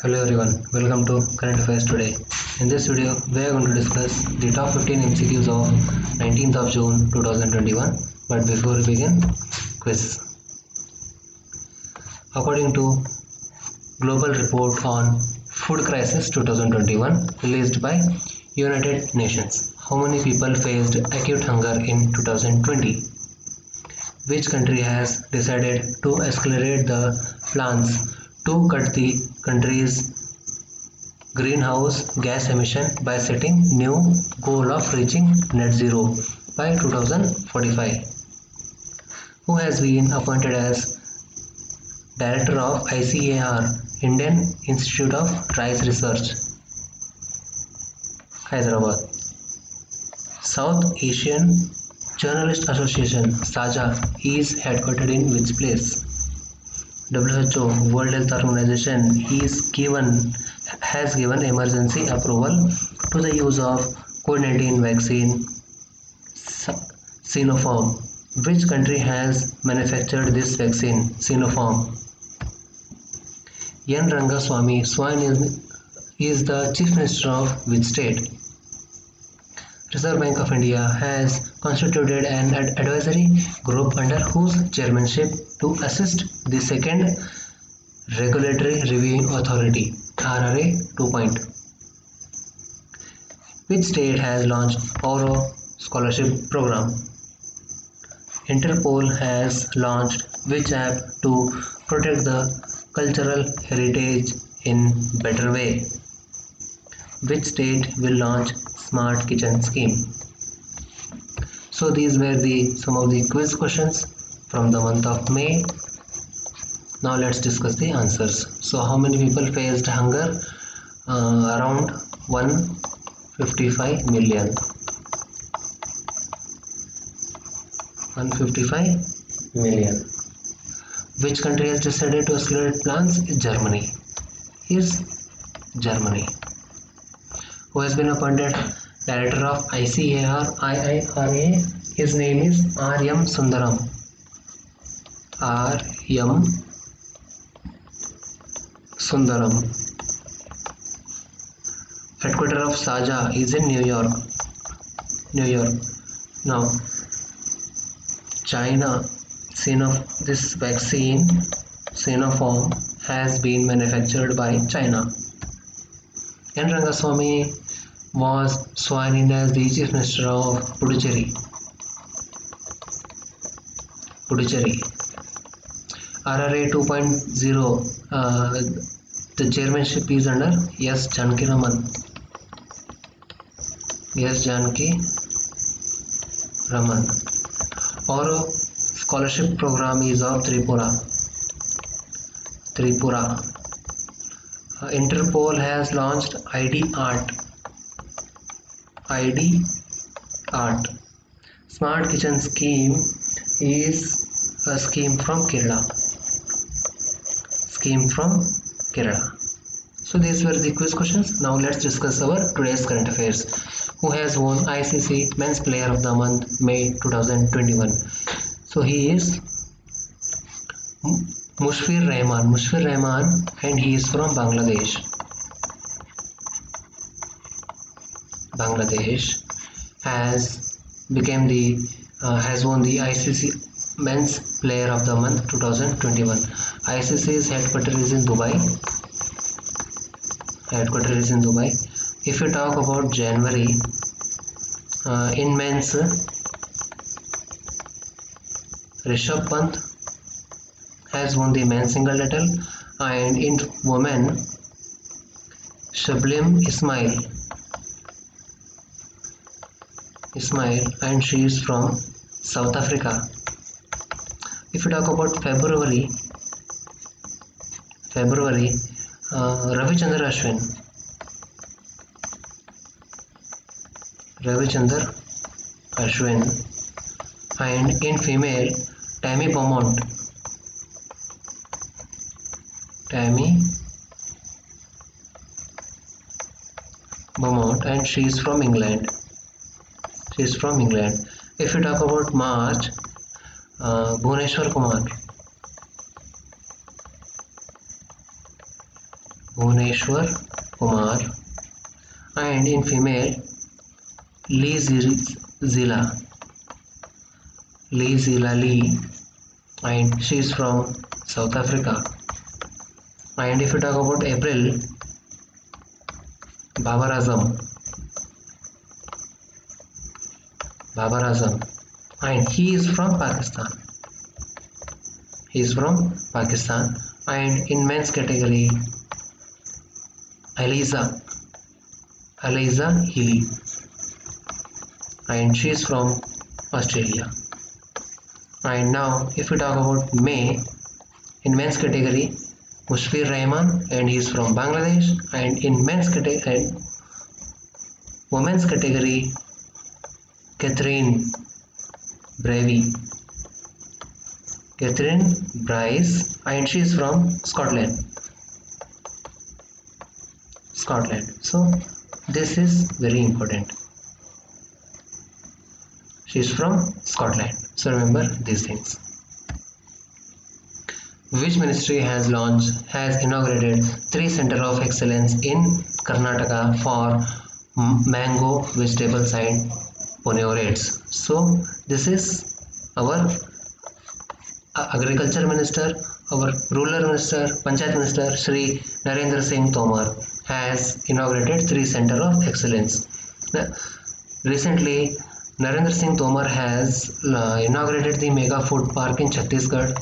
Hello everyone, welcome to Current Affairs Today. In this video, we are going to discuss the top 15 MCQs of 19th of June 2021. But before we begin, quiz. According to Global Report on Food Crisis 2021 released by United Nations, how many people faced acute hunger in 2020? Which country has decided to accelerate the plans to cut the country's greenhouse gas emission by setting new goal of reaching net zero by 2045? Who has been appointed as Director of ICAR, Indian Institute of Rice Research, Hyderabad? South Asian Journalist Association (SAJA) is headquartered in which place? WHO, World Health Organization, has given emergency approval to the use of COVID-19 vaccine Sinopharm. Which country has manufactured this vaccine? Sinopharm. N. Rangaswamy is the Chief Minister of which state? Reserve Bank of India has constituted an advisory group under whose chairmanship to assist the second Regulatory Reviewing Authority (RRA 2.0). Which state has launched Auro Scholarship Program? Interpol has launched which app to protect the cultural heritage in better way? Which state will launch Smart Kitchen Scheme? So these were some of the quiz questions from the month of May. Now let's discuss the answers. So how many people faced hunger? Around 155 million. 155 million. Which country has decided to accelerate plans? Germany. Is Germany. Who has been appointed Director of ICAR? His name is R.M. Sundaram. R.M. Sundaram. Headquarters of SAJA is in New York. Now, China, this vaccine Sinopharm has been manufactured by China. N. Rangaswamy was sworn in as the Chief Minister of Puducherry. RRA 2.0, the chairmanship is under S. Janaki Raman. Auro Scholarship Program is of Tripura. Interpol has launched ID Art. Smart Kitchen Scheme is a scheme from Kerala. So these were the quiz questions. Now let's discuss our today's current affairs. Who has won ICC Men's Player of the Month May 2021? So he is Mushfir Rahman, and he is from Bangladesh. Has won the ICC Men's Player of the Month 2021. ICC's headquarters is in Dubai. If you talk about January, in men's, Rishabh Pant has won the men's single title, and in women, Shablim Ismail, and she is from South Africa. If you talk about February, Ravichandra Ashwin, and in female, Tammy Beaumont, and she is from England. If you talk about March, Bhuneshwar Kumar, Bhuneshwar Kumar, and in female Lee Zila Lee, and she is from South Africa. And if you talk about April, Babar Azam, and he is from Pakistan. And in men's category, Aliza Healy, and she is from Australia. And now, if we talk about May, in men's category, Mushfir Rahman, and he is from Bangladesh. And in women's category, Catherine Bryce, and she is from Scotland. So this is very important. She is from Scotland. So remember these things. Which ministry has inaugurated 3 Center of Excellence in Karnataka for mango, vegetables and poneorates? So this is our Agriculture Minister, our Rural Minister, Panchayat Minister, Shri Narendra Singh Tomar has inaugurated 3 Center of Excellence. Recently, Narendra Singh Tomar has inaugurated the Mega Food Park in Chhattisgarh.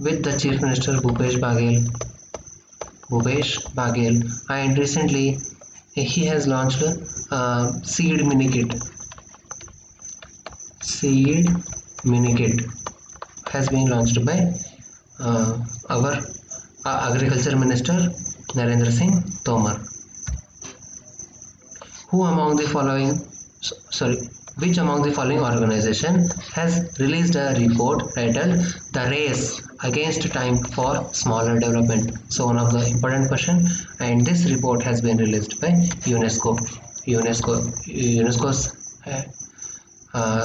With the Chief Minister Bhupesh Baghel, and recently he has launched Seed Mini Kit has been launched by our Agriculture Minister Narendra Singh Tomar. Which among the following organization has released a report titled The Race Against Time for Smaller Development? So one of the important question, and this report has been released by UNESCO. UNESCO's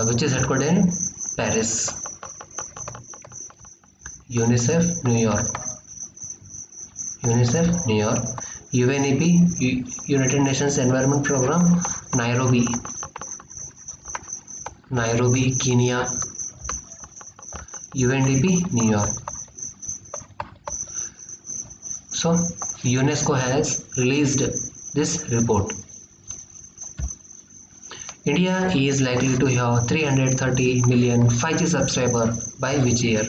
which is headquartered in Paris. UNICEF, New York. UNEP, United Nations Environment Program, Nairobi, Kenya. UNDP, New York. So UNESCO has released this report. India is likely to have 330 million 5G subscribers by which year?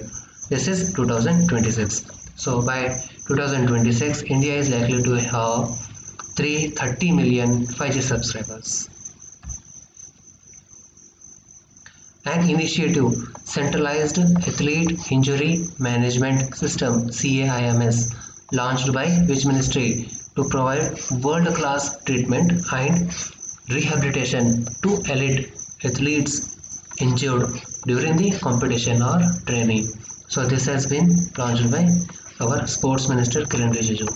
This is 2026. So by 2026, India is likely to have 330 million 5G subscribers. An initiative, Centralized Athlete Injury Management System (CAIMS), launched by which ministry to provide world-class treatment and rehabilitation to elite athletes injured during the competition or training. So this has been launched by our Sports Minister Kiran Rijiju,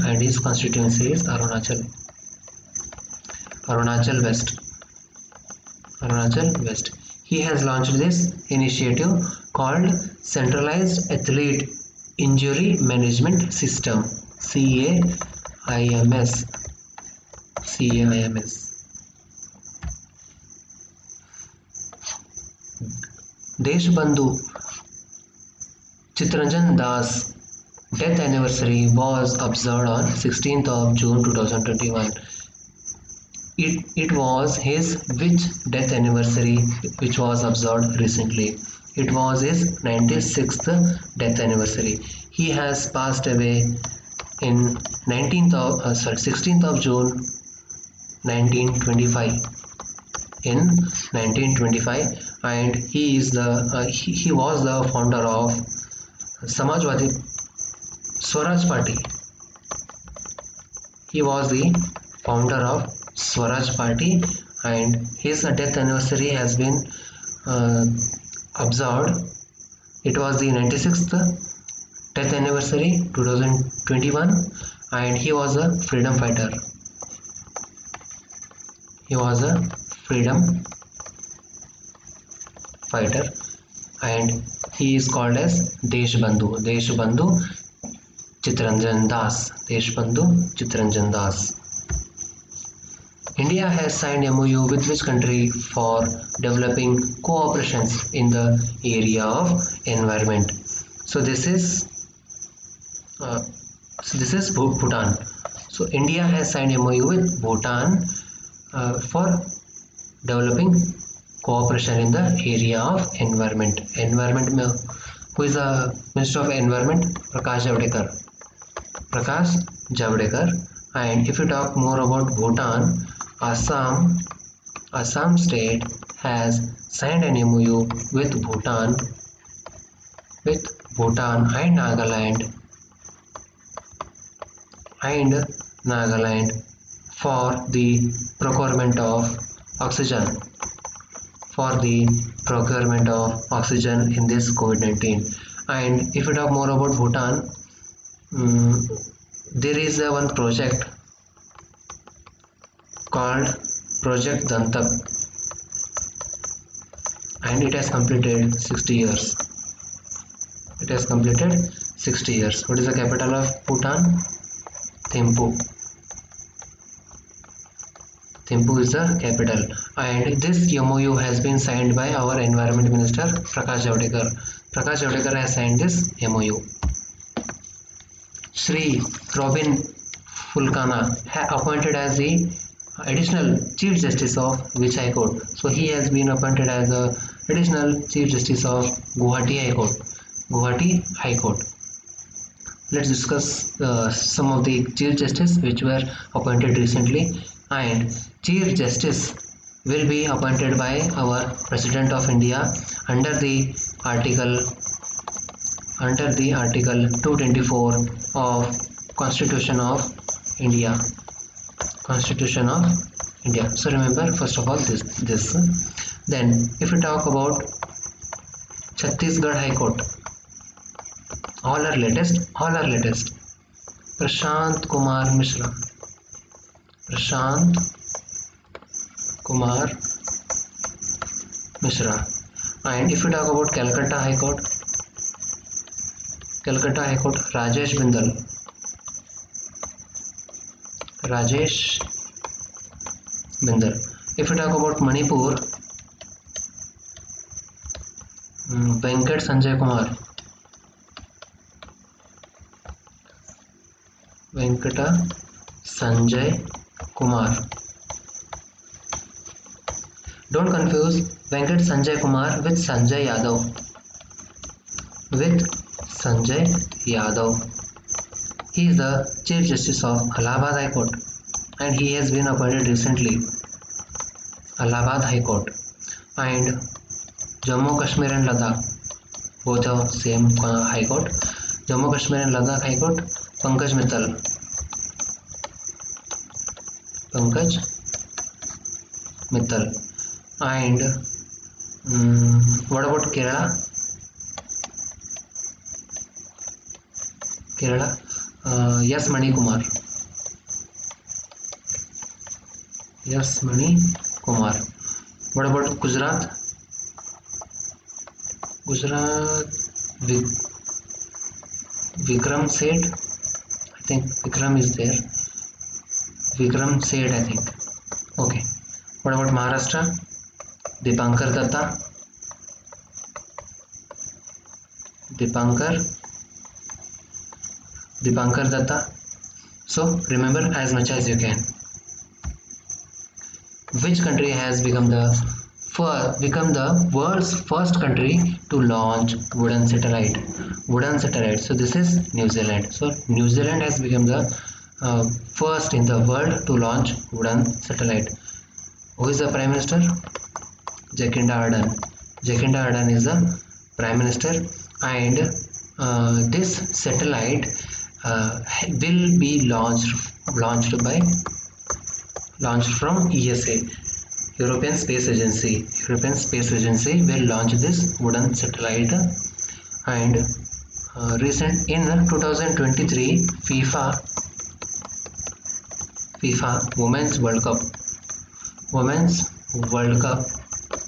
and his constituency is Arunachal West. He has launched this initiative called Centralized Athlete Injury Management System CAIMS. Deshbandhu Chitranjan Das death anniversary was observed on 16th of June 2021. It was his which death anniversary which was observed recently? It was his 96th death anniversary. He has passed away in 16th of June 1925. In 1925, and he is he was the founder of Samajwadi Swaraj Party. He was the founder of Swaraj Party, and his death anniversary has been observed. It was the 96th death anniversary 2021, and he was a freedom fighter. fighter, and he is called as Deshbandhu Chitranjan Das. Deshbandhu Chitranjan Das. India has signed MOU with which country for developing cooperations in the area of environment? So this is Bhutan. So India has signed MOU with Bhutan for developing cooperation in the area of environment. Environment में who is the Minister of Environment? Prakash Javadekar. And if you talk more about Bhutan, Assam state has signed an MOU with Bhutan and Nagaland for the procurement of oxygen in this COVID-19. And if you talk more about Bhutan, there is one project called Project Dantak, and it has completed 60 years. What is the capital of Bhutan? Thimphu. Thimphu is the capital, and this MOU has been signed by our Environment Minister Prakash Javadekar. Prakash Javadekar has signed this MOU. Shri Robin Fulkana appointed as the additional Chief Justice of which High Court? So he has been appointed as the additional Chief Justice of Guwahati High Court. Let's discuss some of the Chief Justice which were appointed recently. And Chief Justice will be appointed by our President of India under the Article 224 of Constitution of India. So remember first of all this. Then if we talk about Chhattisgarh High Court, all are latest. Prashant Kumar Mishra. And if we talk about Calcutta High Court, Rajesh Bindal. If we talk about Manipur, Venkat Sanjay Kumar. Don't confuse Venkat Sanjay Kumar with Sanjay Yadav. He is the Chief Justice of Allahabad High Court, and he has been appointed recently. Allahabad High Court. And Jammu Kashmir and Ladakh, both are same High Court. Jammu Kashmir and Ladakh High Court, Pankaj Mittal. And what about Kerala? Yes, Mani Kumar. What about Gujarat? Vikram Seth. I think Vikram is there. Vikram Seth, I think. Okay. What about Maharashtra? Dipankar Datta. So remember as much as you can. Which country has become the world's first country to launch wooden satellite? So this is New Zealand. So New Zealand has become the first in the world to launch wooden satellite. Who is the Prime Minister? Jacinda Ardern is the Prime Minister, and this satellite will be launched from ESA, European Space Agency. Will launch this wooden satellite. And in 2023 FIFA Women's World Cup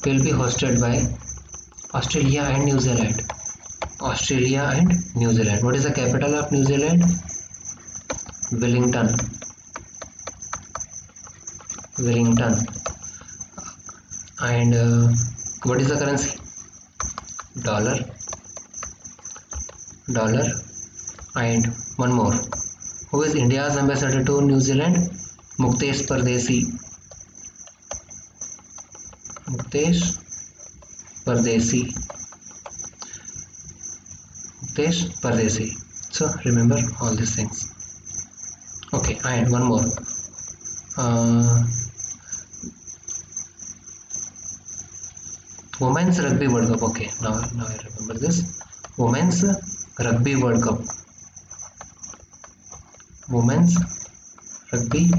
will be hosted by Australia and New Zealand. Australia and New Zealand. What is the capital of New Zealand? Wellington. Wellington. And what is the currency? Dollar. Dollar. And one more. Who is India's ambassador to New Zealand? Muktesh Pardesi. Muktesh Pardesi. Muktesh Pardesi. So remember all these things. Okay, and one more. Women's Rugby World Cup. Okay, now I remember this. Women's Rugby World Cup. Women's Rugby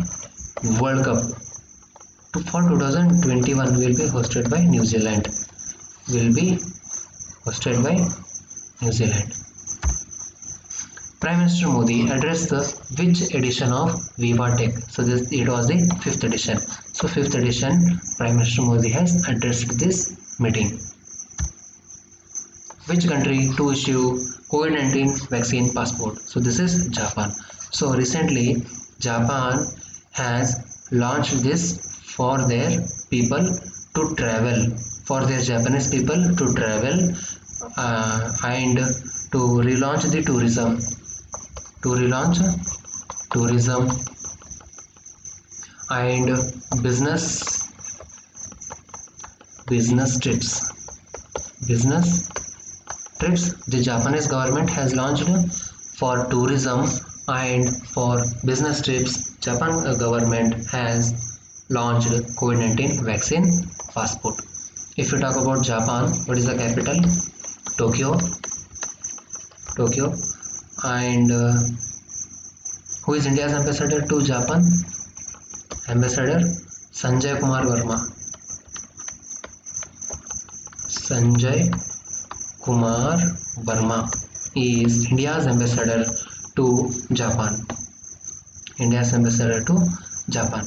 World Cup for 2021 will be hosted by New Zealand. Will be hosted by New Zealand. Prime Minister Modi addressed the which edition of Viva Tech? So it was the 5th edition. So 5th edition, Prime Minister Modi has addressed this meeting. Which country to issue COVID-19 vaccine passport? So this is Japan. So recently Japan has launched this for their people to travel, for their Japanese people to travel and to relaunch the tourism. To relaunch tourism and business trips. Business trips the Japanese government has launched for tourism and for business trips. Japan government has launched COVID-19 vaccine passport. If you talk about Japan, what is the capital? Tokyo. And who is India's ambassador to Japan? Ambassador Sanjay Kumar Verma. Sanjay Kumar Verma is India's ambassador to Japan. India's ambassador to Japan.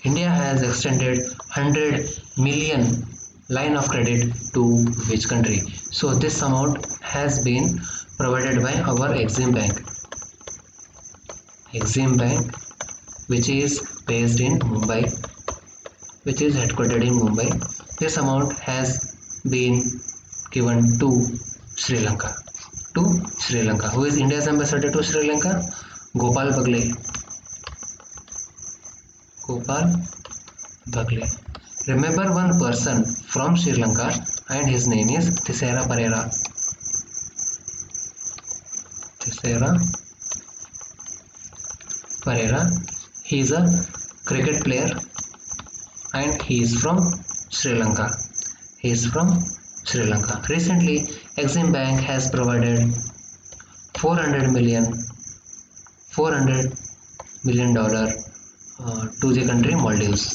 India has extended 100 million line of credit to which country? So this amount has been provided by our Exim Bank. Exim Bank, which is based in Mumbai, which is headquartered in Mumbai. This amount has been given to Sri Lanka. Who is India's ambassador to Sri Lanka? Gopal Bagle. Remember one person from Sri Lanka and his name is Thisara Perera. He is a cricket player and he is from Sri Lanka. Recently, Exim Bank has provided $400 million to the country Maldives.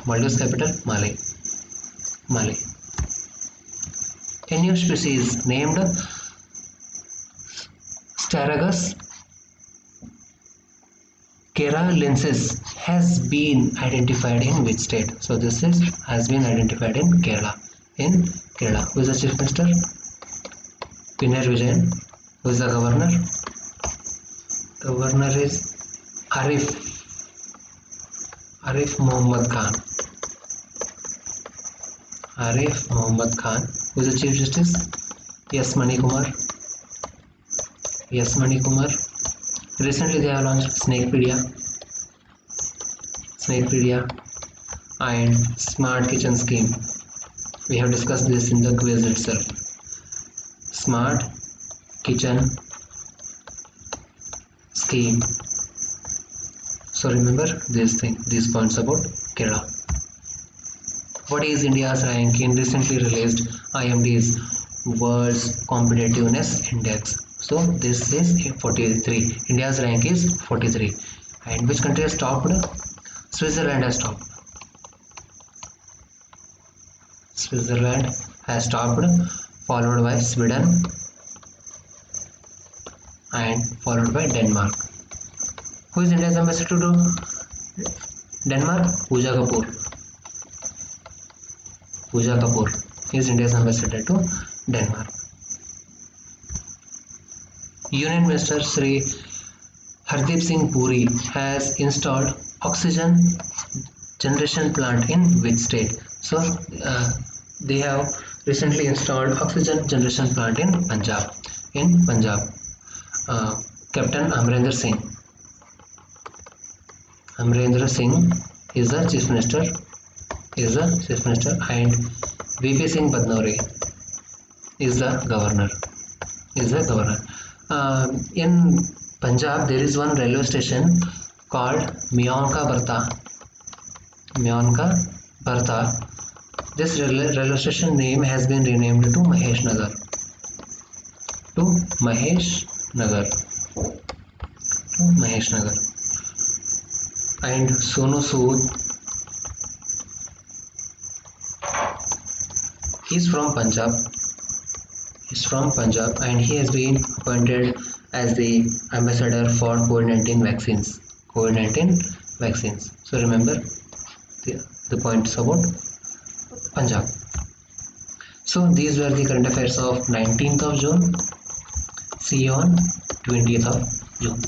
Maldives capital Male. A new species named Staragus keralensis has been identified in which state? So this has been identified in Kerala. Who is the Chief Minister? Pinarayi Vijayan. Who is the Governor? Governor is Arif Mohammad Khan. Who is the Chief Justice? Yes, Mani Kumar. Recently they have launched Snakepedia and Smart Kitchen Scheme. We have discussed this in the quiz itself. Smart Kitchen Scheme. So remember these points about Kerala. What is India's rank in recently released IMD's World's Competitiveness Index? So this is 43. India's rank is 43. And which country has topped? Switzerland has topped. Followed by Sweden and followed by Denmark. Who is India's ambassador to Denmark, Pooja Kapoor is India's ambassador to Denmark. Union Minister Sri Hardeep Singh Puri has installed oxygen generation plant in which state? So they have recently installed oxygen generation plant in Punjab. Captain Amrinder Singh. Amrinder Singh is the chief minister. And VP Singh Badnauri is the governor. In Punjab, there is one railway station called Mionka Barta. This railway station name has been renamed to Mahesh Nagar. And Sonu Sood is from Punjab and he has been appointed as the ambassador for COVID-19 vaccines. So remember the points about Punjab. So these were the current affairs of 19th of June. See you on 20th of June.